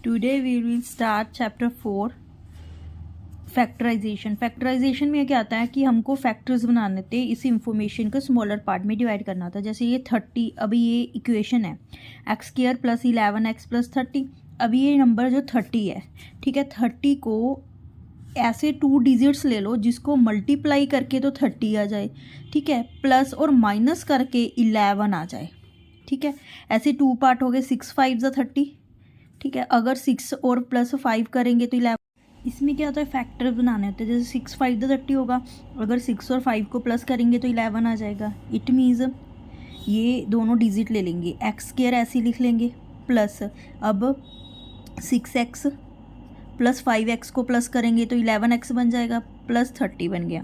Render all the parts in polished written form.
Today we will start chapter 4 factorization. Factorization में क्या आता है कि हमको फैक्टर्स बनाने थे, इस इंफॉर्मेशन को स्मॉलर पार्ट में डिवाइड करना था। जैसे ये 30, अभी ये इक्वेशन है x square plus 11x plus 30। अभी ये नंबर जो 30 है, ठीक है, 30 को ऐसे 2 डिजिट्स ले लो जिसको मल्टीप्लाई करके तो 30 आ जाए, ठीक है, प्लस और माइनस करके 11 आ जाए, ठीक है। ऐसे 2 पार्ट हो गए, 6 5 ज़ा 30, ठीक है। अगर 6 और प्लस 5 करेंगे तो 11। इसमें क्या होता है, फैक्टर बनाने होते हैं। जैसे 6 5 ज़ा 30 होगा, अगर 6 और 5 को प्लस करेंगे तो 11 आ जाएगा। इट मीन्स ये दोनों डिजिट ले लेंगे, एक्स स्क्वायर ऐसे लिख लेंगे, प्लस अब 6x प्लस 5x को प्लस करेंगे तो 11x बन जाएगा, प्लस 30 बन गया,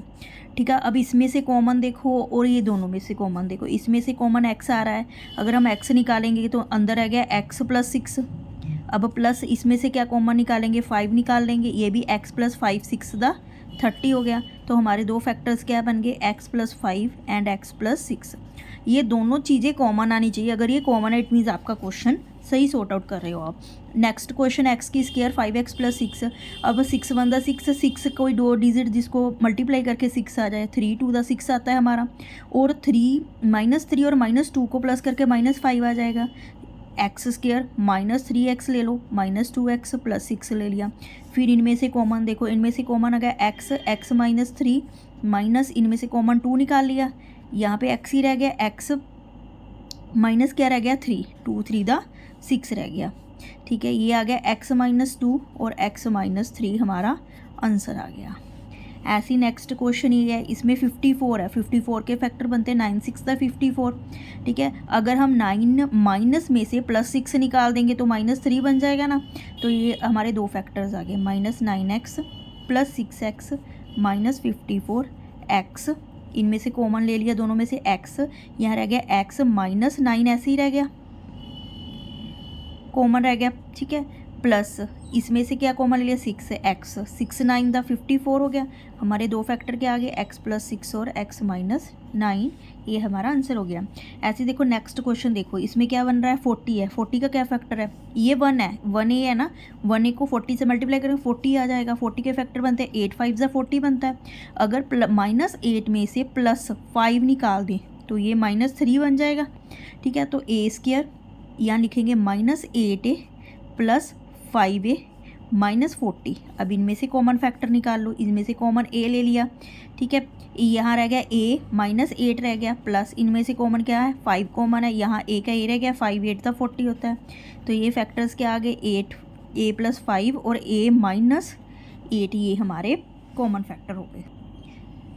ठीक है। अब इसमें से कॉमन देखो और ये दोनों में से कॉमन देखो, इसमें से कॉमन x आ रहा है, अगर हम x निकालेंगे तो अंदर आ गया x प्लस 6। अब प्लस इसमें से क्या कॉमन निकालेंगे, 5 निकाल लेंगे, ये भी x प्लस 5 6 दा 30 हो गया। तो हमारे दो फैक्टर्स क्या बन गए, x plus 5 and x plus 6। ये दोनों चीज़ें कॉमन आनी चाहिए। अगर ये कॉमन है इट मीन्स आपका क्वेश्चन सही सॉर्ट आउट कर रहे हो आप। नेक्स्ट क्वेश्चन, एक्स की स्क्वायर 5x प्लस 6। अब 6 1 दा 6, 6 कोई दो डिजिट जिसको मल्टीप्लाई करके 6 आ जाए, 3 2 दा 6 आता है हमारा, और 3 और -2 को प्लस करके -5 आ जाएगा। एक्स स्क्वायर -3x ले लो, -2x प्लस 6 ले लिया। फिर इनमें से कॉमन देखो, इनमें से कॉमन आ गया x -3 माइनस इनमें से कॉमन 2 निकाल लिया, यहाँ पे x ही रह गया, x माइनस क्या रह गया 3, 2 3 दा 6 रह गया, ठीक है। ये आ गया x -2 और x -3 हमारा आंसर आ गया। ऐसी नेक्स्ट क्वेश्चन ये है, इसमें 54 है, 54 के फैक्टर बनते हैं 9 6 दा 54, ठीक है। अगर हम 9 माइनस में से प्लस 6 निकाल देंगे तो -3 बन जाएगा ना। तो ये हमारे दो फैक्टर्स आ गए, -9x plus 6x minus 54x। इनमें से कॉमन ले लिया दोनों में से x, यहाँ रह गया x -9 ऐसे ही रह गया, कॉमन रह गया, ठीक है। प्लस इसमें से क्या कॉमन ले लिया, 6x, 6 9 दा 54 हो गया। हमारे दो फैक्टर के आगे x प्लस 6 और x माइनस 9, ये हमारा आंसर हो गया। ऐसे देखो नेक्स्ट क्वेश्चन देखो, इसमें क्या बन रहा है, 40 है, 40 का क्या फैक्टर है, ये 1 है, 1 ए है ना, 1 ए को 40 से मल्टीप्लाई करेंगे 40 आ जाएगा। 40 के फैक्टर बनते हैं 8 5 ज़ा 40 बनता है। अगर -8 में से प्लस 5 निकाल दें तो ये -3 बन जाएगा, ठीक है। तो ए स्क्वायर यहाँ लिखेंगे -8a प्लस 5a माइनस 40। अब इनमें से कॉमन फैक्टर निकाल लो, इनमें से कॉमन a ले लिया, ठीक है। यहाँ रह गया a -8 रह गया, प्लस इनमें से कॉमन क्या है, 5 कॉमन है, यहाँ a का a रह गया, 5 8 दा 40 होता है। तो ये फैक्टर्स के आगे 8 a प्लस 5 और a -8, ये हमारे कॉमन फैक्टर हो गए।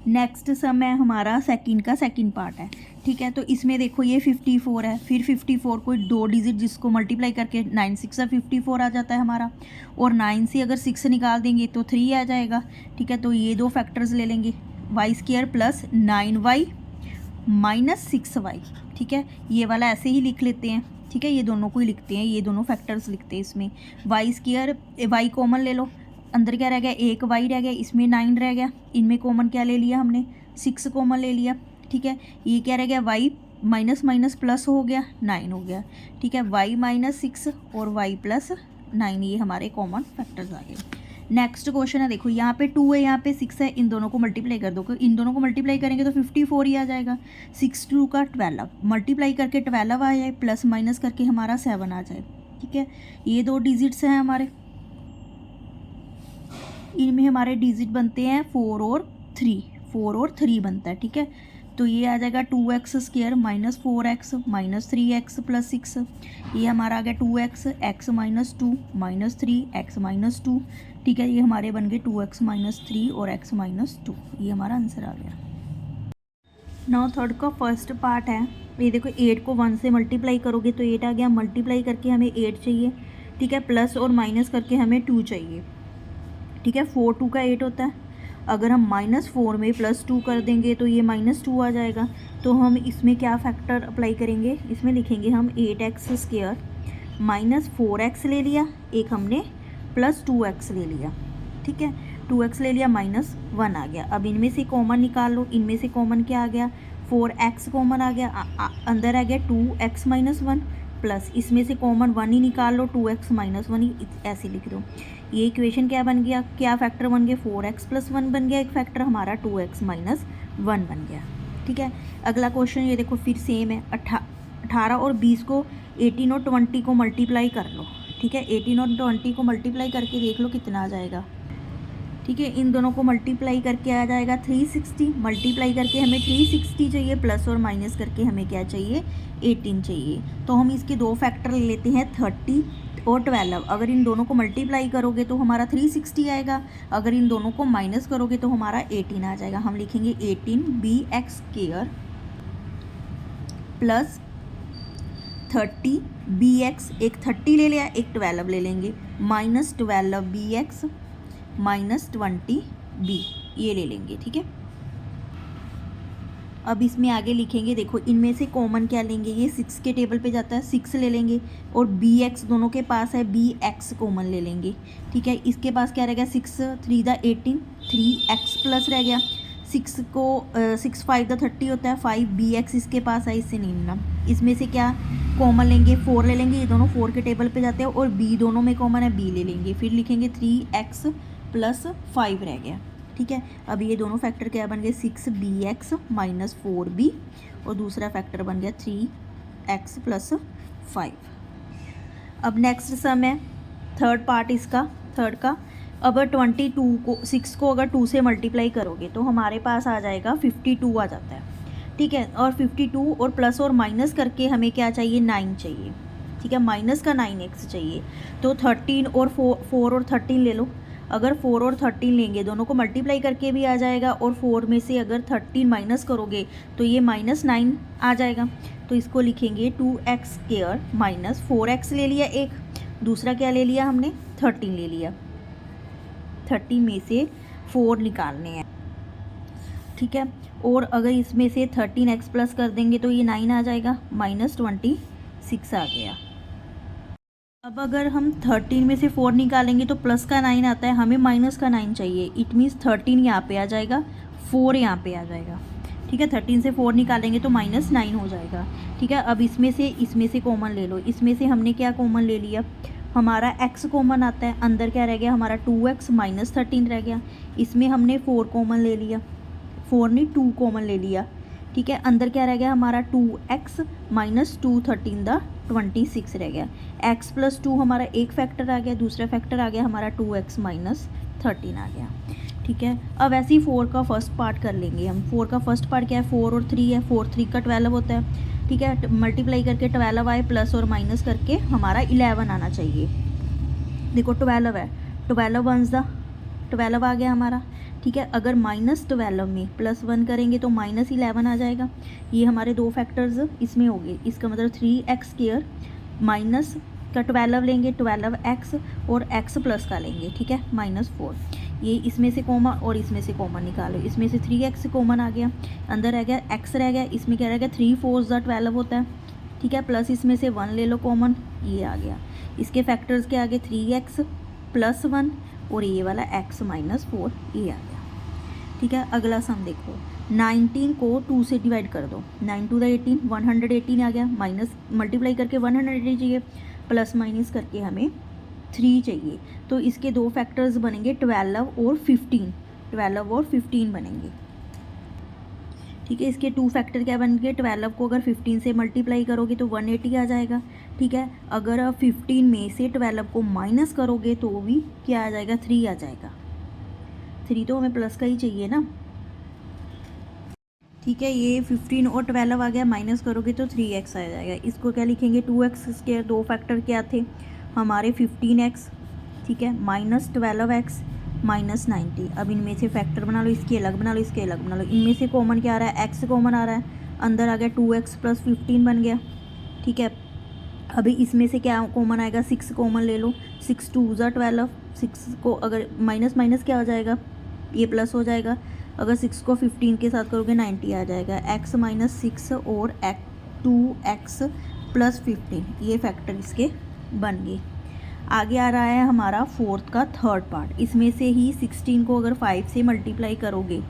नेक्स्ट सम है हमारा सेकंड का सेकंड पार्ट है, ठीक है। तो इसमें देखो ये 54 है, फिर 54 कोई दो डिजिट जिसको मल्टीप्लाई करके 9 6 ज़ा 54 आ जाता है हमारा, और 9 से अगर 6 निकाल देंगे तो 3 आ जाएगा, ठीक है। तो ये दो फैक्टर्स ले लेंगे, Y square plus 9y minus 6y, ठीक है। ये वाला ऐसे ही लिख लेते हैं, ठीक है, ये दोनों को ही लिखते हैं, ये दोनों फैक्टर्स लिखते हैं इसमें। वाई स्क्वायर, वाई कॉमन ले लो, अंदर क्या रह गया, एक वाई रह गया, इसमें 9 रह गया, इनमें कॉमन क्या ले लिया हमने, 6 कॉमन ले लिया, ठीक है। ये क्या रह गया, वाई माइनस माइनस प्लस हो गया, 9 हो गया, ठीक है। वाई -6 और वाई प्लस 9, ये हमारे कॉमन फैक्टर्स आ गए। नेक्स्ट क्वेश्चन है, देखो यहाँ पे 2 है, यहाँ पे 6 है, इन दोनों को मल्टीप्लाई कर दो, इन दोनों को मल्टीप्लाई करेंगे तो 54 ही आ जाएगा। 6 2 का 12, मल्टीप्लाई करके 12 आ जाए, प्लस माइनस करके हमारा 7 आ जाए, ठीक है। ये दो डिजिट्स हैं हमारे, इनमें हमारे डिजिट बनते हैं 4 और 3 बनता है, ठीक है। तो ये आ जाएगा 2x square minus 4x minus 3x plus 6, ये हमारा आ गया 2x, x minus 2 minus 3 x minus 2, ठीक है। ये हमारे बन गए 2x माइनस 3 और x माइनस 2, ये हमारा आंसर आ गया। नाउ थर्ड का फर्स्ट पार्ट है, ये देखो 8 को 1 से मल्टीप्लाई करोगे तो 8 आ गया, मल्टीप्लाई करके हमें 8 चाहिए, ठीक है, प्लस और माइनस करके हमें 2 चाहिए, ठीक है। 4 2 का 8 होता है, अगर हम -4 में +2 कर देंगे तो ये -2 आ जाएगा। तो हम इसमें क्या फैक्टर अप्लाई करेंगे, इसमें लिखेंगे हम 8x स्क्वायर माइनस 4x ले लिया, एक हमने +2x ले लिया, ठीक है। 2x ले लिया, -1 आ गया। अब इनमें से कॉमन निकाल लो, इनमें से कॉमन क्या आ गया, 4x कॉमन आ गया, अंदर आ गया 2x -1 प्लस इसमें से कॉमन 1 ही निकाल लो, 2x माइनस 1 ही ऐसे लिख दो। ये इक्वेशन क्या बन गया, क्या फैक्टर बन गया, 4x प्लस 1 बन गया, एक फैक्टर हमारा 2x माइनस 1 बन गया। ठीक है, अगला क्वेश्चन ये देखो फिर सेम है। 18 और 20 को 18 और 20 को मल्टीप्लाई कर लो। ठीक है, 18 और 20 को मल्टीप्लाई करके देख लो कितना आ जाएगा। ठीक है, इन दोनों को मल्टीप्लाई करके आ जाएगा 360। मल्टीप्लाई करके हमें 360 चाहिए, प्लस और माइनस करके हमें क्या चाहिए, 18 चाहिए। तो हम इसके दो फैक्टर ले लेते हैं, 30 और 12। अगर इन दोनों को मल्टीप्लाई करोगे तो हमारा 360 आएगा, अगर इन दोनों को माइनस करोगे तो हमारा 18 आ जाएगा। हम लिखेंगे 18bx² प्लस 30bx, एक 30 ले लिया, एक 12 ले लेंगे, माइनस 12bx माइनस 20b, ये ले लेंगे। ठीक है, अब इसमें आगे लिखेंगे, देखो इनमें से कॉमन क्या लेंगे, ये 6 के टेबल पे जाता है, 6 ले लेंगे, और bx दोनों के पास है, bx कॉमन ले लेंगे। ठीक है, इसके पास क्या रहेगा, 6 3 दा 18, 3x प्लस रह गया, 6 को 6 5 दा 30 होता है, 5bx इसके पास है, इससे नहीं लेना। इसमें से क्या कॉमन लेंगे, 4 ले लेंगे, ये दोनों 4 के टेबल पे जाते हैं, और b दोनों में कॉमन है, b ले लेंगे, फिर लिखेंगे 3x प्लस 5 रह गया। ठीक है, अब ये दोनों फैक्टर क्या बन गए, 6bx माइनस 4b, और दूसरा फैक्टर बन गया 3x प्लस 5। अब नेक्स्ट सम है, थर्ड पार्ट इसका, थर्ड का। अब 22 को 6 को अगर 2 से मल्टीप्लाई करोगे तो हमारे पास आ जाएगा 52 आ जाता है। ठीक है, और 52 और प्लस और माइनस करके हमें क्या चाहिए, 9 चाहिए। ठीक है, माइनस का 9x चाहिए, तो 13 और 4 और 13 ले लो। अगर 4 और 13 लेंगे, दोनों को मल्टीप्लाई करके भी आ जाएगा, और 4 में से अगर 13 माइनस करोगे तो ये -9 आ जाएगा। तो इसको लिखेंगे 2x² माइनस 4x ले लिया एक, दूसरा क्या ले लिया हमने, 13 ले लिया, 13 में से 4 निकालने हैं। ठीक है, और अगर इसमें से 13x प्लस कर देंगे तो ये 9 आ जाएगा, -26 आ गया। अब अगर हम 13 में से 4 निकालेंगे तो प्लस का 9 आता है, हमें माइनस का 9 चाहिए। इट मीन्स 13 यहाँ पे आ जाएगा, 4 यहाँ पे आ जाएगा। ठीक है, 13 से 4 निकालेंगे तो -9 हो जाएगा। ठीक है, अब इसमें से कॉमन ले लो। इसमें से हमने क्या कॉमन ले लिया, हमारा x कॉमन आता है, अंदर क्या रह गया हमारा 2x माइनस 13 रह गया। इसमें हमने 4 कॉमन ले लिया, 4 नहीं 2 कॉमन ले लिया। ठीक है, अंदर क्या रह गया हमारा 2x माइनस 2 13 दा 26 रह गया। x प्लस 2 हमारा एक फैक्टर आ गया, दूसरा फैक्टर आ गया हमारा 2x माइनस 13 आ गया। ठीक है, अब ऐसे ही 4 का फर्स्ट पार्ट कर लेंगे हम। 4 का फर्स्ट पार्ट क्या है, 4 और 3 है, 4 3 का 12 होता है। ठीक है, मल्टीप्लाई करके 12 आए, प्लस और माइनस करके हमारा 11 आना चाहिए। देखो 12 है, 12 1 दा 12 आ गया हमारा। ठीक है, अगर -12 में +1 करेंगे तो -11 आ जाएगा। ये हमारे दो फैक्टर्स इसमें हो गए, इसका मतलब 3x² माइनस का 12 लेंगे, 12x, और x प्लस का लेंगे। ठीक है, -4, ये इसमें से कॉमन और इसमें से कॉमन निकालो। इसमें से 3x कॉमन आ गया, अंदर रह गया x रह गया, इसमें क्या रह गया 3 4 12 होता है। ठीक है, प्लस इसमें से 1 ले लो कॉमन, ये आ गया। इसके फैक्टर्स के आगे 3x प्लस 1 और ये वाला x माइनस 4, ये आ गया। ठीक है, अगला सम देखो, 19 को 2 से डिवाइड कर दो, 9 2 18, 118 आ गया, माइनस मल्टीप्लाई करके 180 चाहिए, प्लस माइनस करके हमें 3 चाहिए। तो इसके दो फैक्टर्स बनेंगे 12 और 15, 12 और 15 बनेंगे। ठीक है, इसके 2 फैक्टर क्या बनेंगे, 12 को अगर 15 से मल्टीप्लाई करोगे तो 180 आ जाएगा। ठीक है, अगर 15 में से 12 को माइनस करोगे तो भी क्या आ जाएगा, 3 आ जाएगा। 3 तो हमें प्लस का ही चाहिए ना। ठीक है, ये 15 और 12 आ गया, माइनस करोगे तो 3x आ जाएगा। इसको क्या लिखेंगे, 2x के दो फैक्टर क्या थे हमारे, 15x, ठीक है, माइनस 12x माइनस 90। अब इनमें से फैक्टर बना लो, इसके अलग बना लो, इसके अलग बना लो। इनमें से कॉमन क्या आ रहा है, x कॉमन आ रहा है, अंदर आ गया 2x प्लस 15 बन गया। ठीक है, अभी इसमें से क्या कॉमन आएगा, 6 कॉमन ले लो, 6 2 12, 6 को अगर माइनस माइनस क्या हो जाएगा, ये प्लस हो जाएगा। अगर 6 को 15 के साथ करोगे 90 आ जाएगा। x माइनस 6 और 2x प्लस 15, ये फैक्टर इसके बन गए। आगे आ रहा है हमारा फोर्थ का थर्ड पार्ट। इसमें से ही 16 को अगर 5 से मल्टीप्लाई करोगे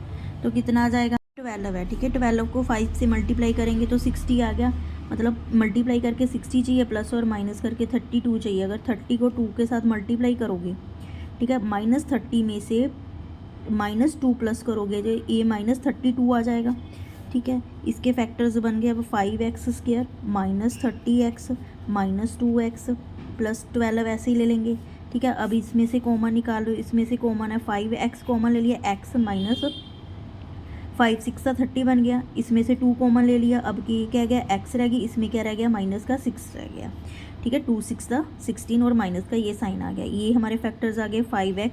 तो कितना आ जाएगा, 12 है। ठीक है, 12 को 5 से मल्टीप्लाई करेंगे तो 60 आ गया। मतलब मल्टीप्लाई करके 60 चाहिए, प्लस और माइनस करके 32 चाहिए। अगर 30 को 2 के साथ मल्टीप्लाई करोगे, ठीक है, -30 में से -2 प्लस करोगे तो ये -32 आ जाएगा। ठीक है, इसके फैक्टर्स बन गए अब 5x² -30x -2x +12 ऐसे ही ले लेंगे। ठीक है, अब इसमें से कॉमन निकाल लो, इसमें से कॉमन है 5x कॉमन ले लिया, x -5 6 30 बन गया। इसमें से 2 कॉमन ले लिया, अब ये क्या गया, x रह गई, इसमें क्या रह गया, माइनस का 6 रह गया। ठीक है, 2 6 16 और माइनस का ये साइन आ गया। ये हमारे फैक्टर्स आ गए 5x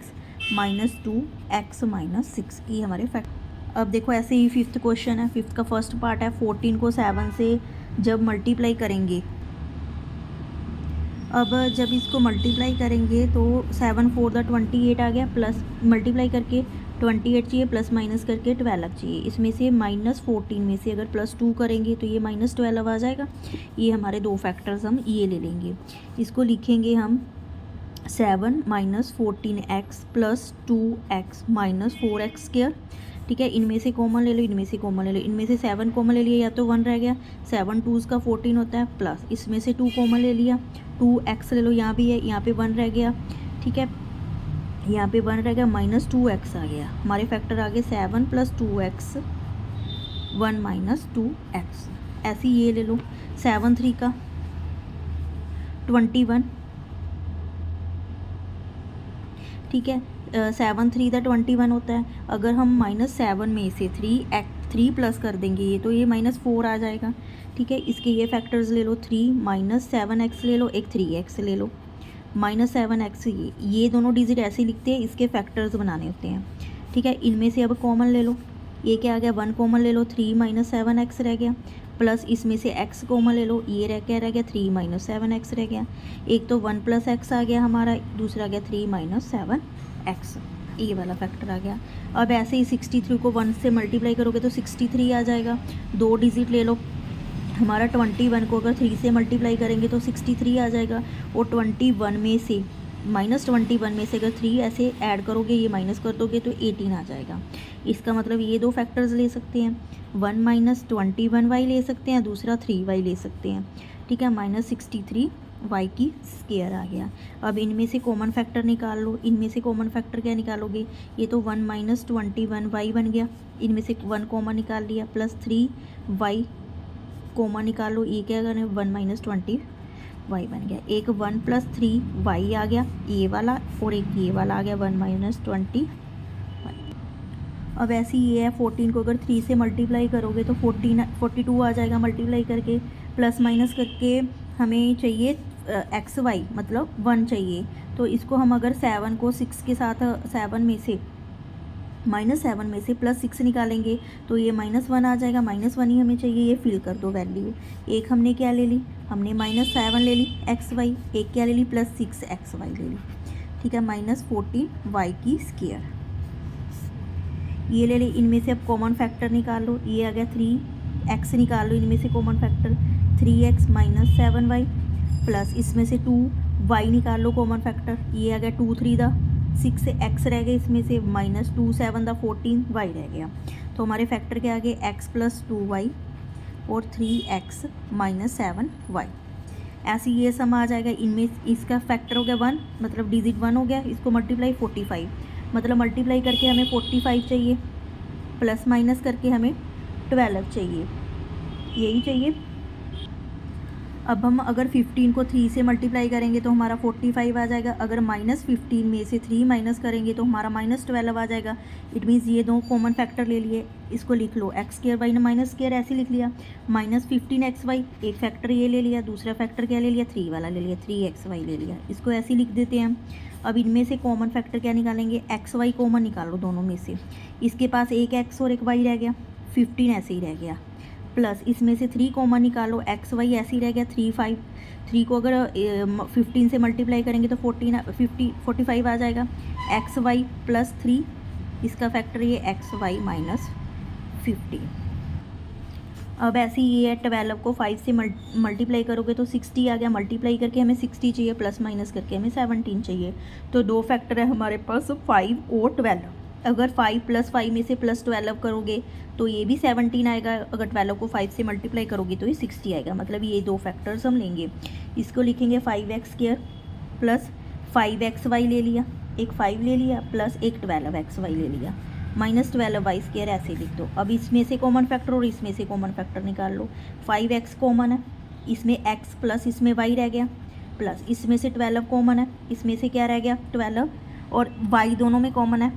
-2x -6 की हमारे फैक्टर। अब देखो ऐसे ही फिफ्थ क्वेश्चन है, फिफ्थ का फर्स्ट पार्ट है, 14 को 7 से जब मल्टीप्लाई करेंगे, अब जब इसको मल्टीप्लाई करेंगे तो 7 4 28 आ गया, प्लस मल्टीप्लाई करके 28 चाहिए, प्लस माइनस करके 12 चाहिए। इसमें से -14 में से अगर +2 करेंगे तो ये -12 आ जाएगा। ये हमारे दो फैक्टर्स हम ये ले लेंगे, इसको लिखेंगे हम 7 -14x + 2x -4x²। ठीक है, इनमें से कॉमन ले लो, इनमें से कॉमन ले लो, इनमें से 7 कॉमन ले लिया या तो 1 रह गया, 7 2 का 14 होता है, प्लस इसमें से 2 कॉमन ले लिया, 2x ले लो, यहाँ भी है, यहाँ पे 1 रह गया। ठीक है, यहाँ पे 1 रह गया, -2x आ गया। हमारे फैक्टर आ गए 7 + 2x 1 - 2x। ऐसे ये ले लो, 7 3 का 21। ठीक है, 7 3 का 21 होता है। अगर हम -7 में से 3 प्लस कर देंगे ये तो ये -4 आ जाएगा। ठीक है, इसके ये फैक्टर्स ले लो, 3 -7x ले लो, एक 3x ले लो, -7x। ये दोनों डिजिट ऐसे लिखते हैं, इसके फैक्टर्स बनाने होते हैं। ठीक है, इनमें से अब कॉमन ले लो, ये क्या आ गया, 1 कॉमन ले लो, 3 - 7x रह गया, प्लस इसमें से x कॉमन ले लो, ये रह गया 3 - 7x रह गया। एक तो 1 + x आ गया हमारा, दूसरा आ गया 3 - 7x, ये वाला फैक्टर आ गया। अब ऐसे ही 63 को 1 से मल्टीप्लाई करोगे तो 63 आ जाएगा। दो डिजिट ले लो, हमारा 21 को अगर 3 से मल्टीप्लाई करेंगे तो 63 आ जाएगा। और 21 में से -21 में से अगर 3 ऐसे ऐड करोगे, ये माइनस कर दोगे तो 18 आ जाएगा। इसका मतलब ये दो फैक्टर्स ले सकते हैं, 1 - 21y ले सकते हैं, दूसरा 3y ले सकते हैं। ठीक है, -63y की स्क्वायर आ गया। अब इनमें से कॉमन फैक्टर निकाल लो, इनमें से कॉमन फैक्टर क्या निकालोगे, ये तो 1 - 21y बन गया, इनमें से 1 कॉमन निकाल लिया, प्लस 3y कॉमन निकाल लो, ये क्या करें, 1 - 20y बन गया। एक 1 + 3y आ गया ये वाला, और एक ये वाला आ गया 1 - 20y। अब ऐसे ही ये है, 14 को अगर 3 से मल्टीप्लाई करोगे तो 42 आ जाएगा मल्टीप्लाई करके, प्लस माइनस करके हमें चाहिए xy मतलब 1 चाहिए। तो इसको हम अगर 7 को 6 के साथ, 7 में से -7 में से +6 निकालेंगे तो ये -1 आ जाएगा। -1 ही हमें चाहिए, ये फिल कर दो वैल्यू। एक हमने क्या ले ली, हमने -7 ले ली xy, एक क्या ले ली, +6xy ले ली। ठीक है, -14y की स्क्वायर ये ले ली। इनमें से अब कॉमन फैक्टर निकाल लो, ये आ गया 3x निकाल लो, इनमें से common factor 3x - 7y, plus इसमें से 2y निकाल लो कॉमन फैक्टर, ये आ गया 2 3 6x रह गए, इसमें से -2 7 14y रह गया। तो हमारे फैक्टर क्या आ गए, x + 2y और 3x - 7y। ऐसे ये सम आ जाएगा। इनमें इसका फैक्टर हो गया 1, मतलब डिजिट 1 हो गया, इसको मल्टीप्लाई 45, मतलब मल्टीप्लाई करके हमें 45 चाहिए, प्लस माइनस करके हमें 12 चाहिए, यही चाहिए। अब हम अगर 15 को 3 से मल्टीप्लाई करेंगे तो हमारा 45 आ जाएगा। अगर -15 में से 3 माइनस करेंगे तो हमारा -12 आ जाएगा। इट मीन्स ये दो कॉमन फैक्टर ले लिए, इसको लिख लो x² y -² ऐसे लिख लिया, -15xy, एक फैक्टर ये ले लिया, दूसरा फैक्टर क्या ले लिया, 3 वाला ले लिया, 3xy ले लिया, इसको ऐसे लिख देते हैं हम। अब इनमें से कॉमन फैक्टर क्या निकालेंगे, xy कॉमन निकालो दोनों में से, इसके पास एक x और एक y रह गया, 15 ऐसे ही रह गया, प्लस इसमें से 3 कॉमन निकालो, xy ऐसे ही रह गया 3 5, 3 को अगर 15 से मल्टीप्लाई करेंगे तो 45 आ जाएगा, xy + 3, इसका फैक्टर ये xy - 15। अब ऐसे ही ये है, 12 को 5 से मल्टीप्लाई करोगे तो 60 आ गया, मल्टीप्लाई करके हमें 60 चाहिए, प्लस माइनस करके हमें 17 चाहिए। तो दो फैक्टर है हमारे पास 5 और 12। अगर 5 + 5 में से +12 करोगे तो ये भी 17 आएगा, अगर 12 को 5 से मल्टीप्लाई करोगे तो ये 60 आएगा। मतलब ये दो फैक्टर्स हम लेंगे। इसको लिखेंगे 5x² प्लस 5xy ले लिया, एक 5 ले लिया, प्लस एक 12xy ले लिया, माइनस 12y², ऐसे लिख दो। अब इसमें से कॉमन फैक्टर और इसमें से कॉमन फैक्टर निकाल लो। 5x कॉमन है, इसमें x प्लस इसमें y रह गया, प्लस इसमें से 12 कॉमन है, इसमें से क्या रह गया 12, और y दोनों में कॉमन है,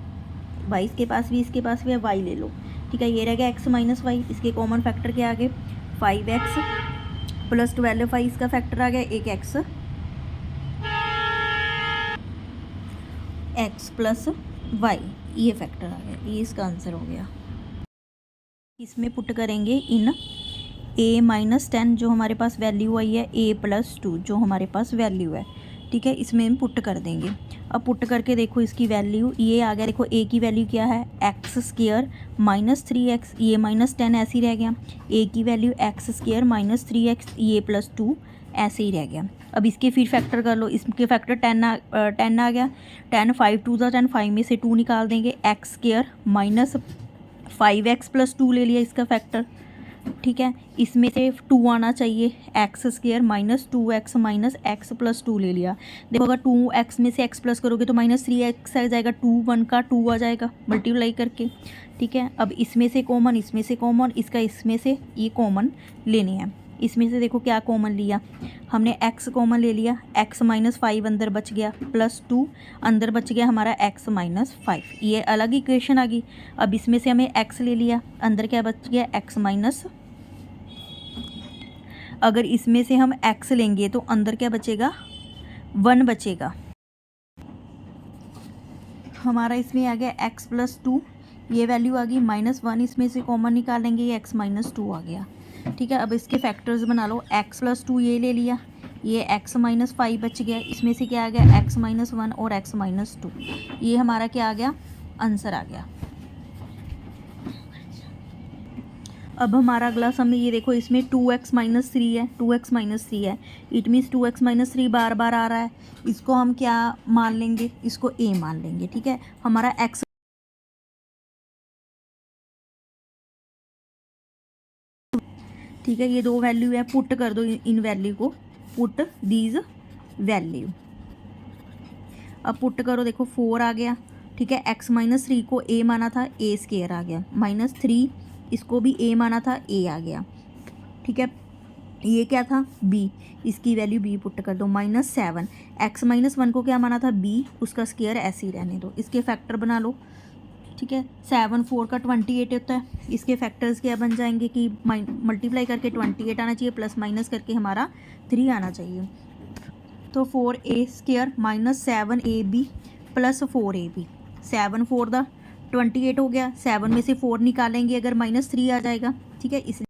y इसके पास भी इसके पास भी है, y ले लो। ठीक है, ये रह गया x माइनस वाई, इसके कॉमन फैक्टर के आगे 5x प्लस 12y, इसका फैक्टर आ गया एक x प्लस y, ये फैक्टर आ गया, ये इसका आंसर हो गया। इसमें पुट करेंगे इन a-10 जो हमारे पास वैल्यू आई है, a+2 जो हमारे पास वैल्यू है। ठीक है, इसमें हम पुट कर देंगे। अब पुट करके देखो इसकी वैल्यू ये आ गया। देखो a की वैल्यू क्या है, x² माइनस 3x, ये -10 ऐसे ही रह गया। a की वैल्यू x² माइनस 3x, ये +2 ऐसे ही रह गया। अब इसके फिर फैक्टर कर लो, इसके फैक्टर 10 आ गया। 10 5 2 10, 5 में से 2 निकाल देंगे, x² माइनस 5x प्लस 2 ले लिया इसका फैक्टर। ठीक है, इसमें से 2 आना चाहिए, x² minus 2x minus x plus 2 ले लिया। देखो अगर 2x में से x प्लस करोगे तो -3x आ जाएगा, 2 1 का 2 आ जाएगा मल्टीप्लाई करके। ठीक है, अब इसमें से कॉमन, इसमें से कॉमन, इसका इसमें से ये कॉमन लेने हैं। इसमें से देखो क्या कॉमन लिया हमने, x कॉमन ले लिया, x माइनस 5 अंदर बच गया, प्लस 2 अंदर बच गया हमारा x माइनस 5, ये अलग इक्वेशन आ गई। अब इसमें से हमें x ले लिया, अंदर क्या बच गया x माइनस, अगर इसमें से हम x लेंगे तो अंदर क्या बचेगा 1 बचेगा हमारा। इसमें आ गया x प्लस 2, ये वैल्यू आ गई, -1 इसमें से कॉमन निकालेंगे, ये x माइनस 2 आ गया। ठीक है, अब इसके फैक्टर्स बना लो, x प्लस 2 ये ले लिया, ये x माइनस 5 बच गया, इसमें से क्या आ गया x माइनस 1 और x माइनस 2, ये हमारा क्या आ गया आंसर आ गया। अब हमारा अगला सम ये देखो, इसमें 2x माइनस 3 है, 2x माइनस 3 है, इट मीन्स 2x माइनस 3 बार बार आ रहा है। इसको हम क्या मान लेंगे, इसको a मान लेंगे। ठीक है, हमारा x, ठीक है, ये दो वैल्यू है, पुट कर दो इन वैल्यू को, पुट दीज वैल्यू। अब पुट करो, देखो 4 आ गया। ठीक है, x माइनस 3 को a माना था, a² आ गया, -3 इसको भी a माना था, a आ गया। ठीक है, ये क्या था b, इसकी वैल्यू b पुट कर दो, -7 x माइनस 1 को क्या माना था b, उसका स्क्वायर ऐसे ही रहने दो, इसके फैक्टर बना लो। ठीक है, 7 4 का 28 होता है, इसके फैक्टर्स क्या बन जाएंगे कि मल्टीप्लाई करके 28 आना चाहिए, प्लस माइनस करके हमारा 3 आना चाहिए। तो 4a² minus 7ab plus 4ab, 7 4 दा 28 हो गया, 7 में से 4 निकालेंगे अगर -3 आ जाएगा। ठीक है, इसलिए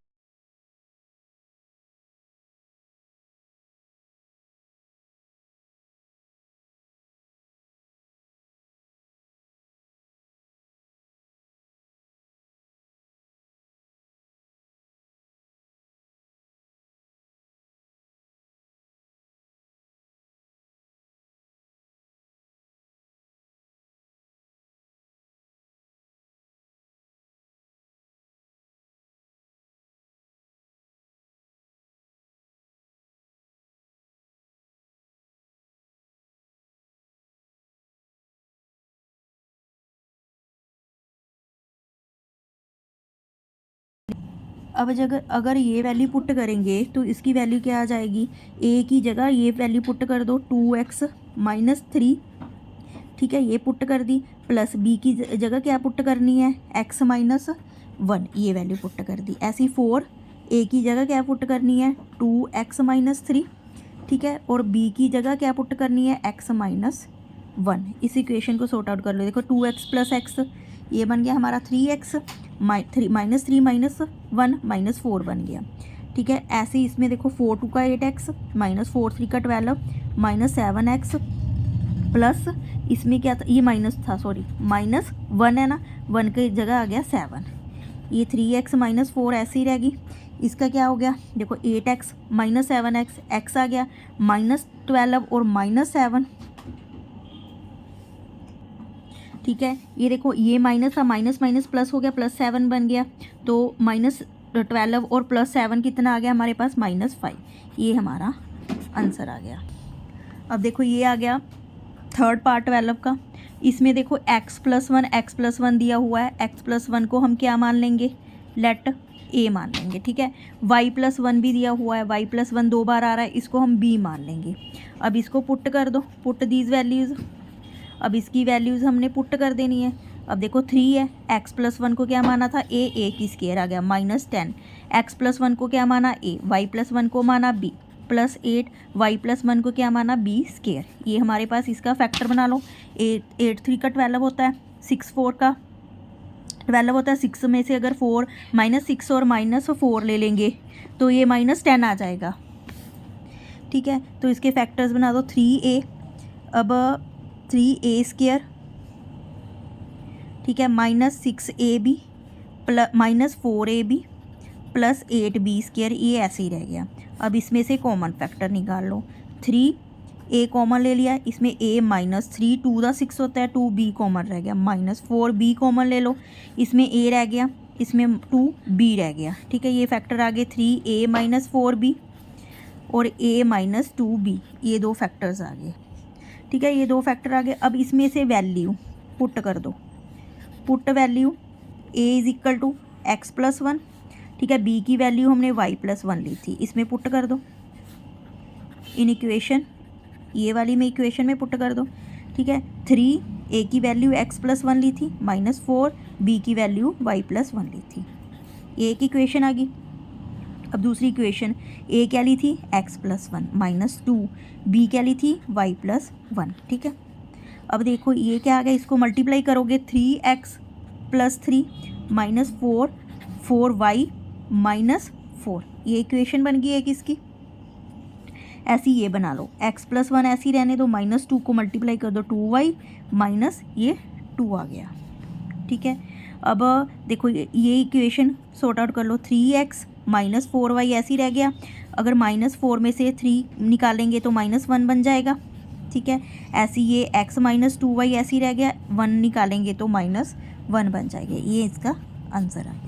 अब अगर ये वैल्यू पुट करेंगे तो इसकी वैल्यू क्या आ जाएगी, a की जगह ये वैल्यू पुट कर दो 2x माइनस 3। ठीक है, ये पुट कर दी, प्लस b की जगह क्या पुट करनी है x माइनस 1, ये वैल्यू पुट कर दी। ऐसी 4 a की जगह क्या पुट करनी है 2x माइनस 3। ठीक है, और b की जगह क्या पुट करनी है x माइनस 1। इस इक्वेशन को सॉर्ट आउट कर लो, देखो 2x प्लस x, ये बन गया हमारा 3x, -3 माइनस 1 -4 बन गया। ठीक है, ऐसे ही इसमें देखो 4 2 का 8x, -4 3 का 12, -7x प्लस इसमें क्या था, ये माइनस था सॉरी, -1 है ना, 1 की जगह आ गया 7, ये 3x -4 ऐसे ही रहेगी। इसका क्या हो गया, देखो 8x -7x, x आ गया -12 और -7, ठीक है, ये देखो ये माइनस था, माइनस माइनस प्लस हो गया, +7 बन गया, तो -12 और +7 कितना आ गया हमारे पास, -5। ये हमारा आंसर आ गया। अब देखो ये आ गया थर्ड पार्ट 12 का। इसमें देखो x+1 दिया हुआ है, x+1 को हम क्या मान लेंगे, लेट a मान लेंगे। ठीक है, y+1 भी दिया हुआ है, y+1 2 बार आ रहा है, इसको हम b मान लेंगे। अब इसको पुट कर दो, पुट दीज वैल्यूज़। अब इसकी वैल्यूज़ हमने पुट कर देनी है। अब देखो 3 है, x+1 को क्या माना था, a की स्केयर आ गया -10, x+1 को क्या माना a, y+1 को माना b, +8, y+1 को क्या माना b स्केयर। ये हमारे पास इसका फैक्टर बना लो। 8 3 का 12 होता है, 6 4 का 12 होता है। 6 में से अगर -6 और -4 ले लेंगे तो ये -10 आ जाएगा। ठीक है, तो इसके फैक्टर्स बना दो 3a, अब 3a स्केयर, ठीक है, -6ab -4ab +8b स्केयर, ये ऐसे ही रह गया। अब इसमें से कॉमन फैक्टर निकाल लो। 3a कॉमन ले लिया, इसमें a -3 2 दा 6 होता है, 2b कॉमन रह गया, -4b कॉमन ले लो, इसमें a रह गया, इसमें 2b रह गया। ठीक है, ये फैक्टर आ गए 3a -4b और a -2b, ये दो फैक्टर्स आ गए। ठीक है, ये दो फैक्टर आ गए। अब इसमें से वैल्यू पुट कर दो, पुट वैल्यू a = x+1, ठीक है, b की वैल्यू हमने y+1 ली थी, इसमें पुट कर दो इन इक्वेशन, ये वाली में इक्वेशन में पुट कर दो। ठीक है, 3 a की वैल्यू x+1 ली थी, -4 b की वैल्यू y+1 ली थी, ये एक इक्वेशन आ गई। अब दूसरी इक्वेशन, a क्या ली थी, x+1 -2, b क्या ली थी, y+1। ठीक है, अब देखो ये क्या आ गया, इसको मल्टीप्लाई करोगे 3x + 3 -4 4y -4, ये इक्वेशन बन गई एक इसकी। ऐसी ये बना लो, x+1 ऐसी रहने दो, -2 को मल्टीप्लाई कर दो 2y माइनस ये 2 आ गया। ठीक है, अब देखो ये इक्वेशन सॉर्ट आउट कर लो, 3x -4y ऐसी रह गया, अगर -4 में से 3 निकालेंगे तो -1 बन जाएगा। ठीक है, ऐसी ये x -2y ऐसी रह गया, 1 निकालेंगे तो -1 बन जाएगा। ये इसका आंसर है।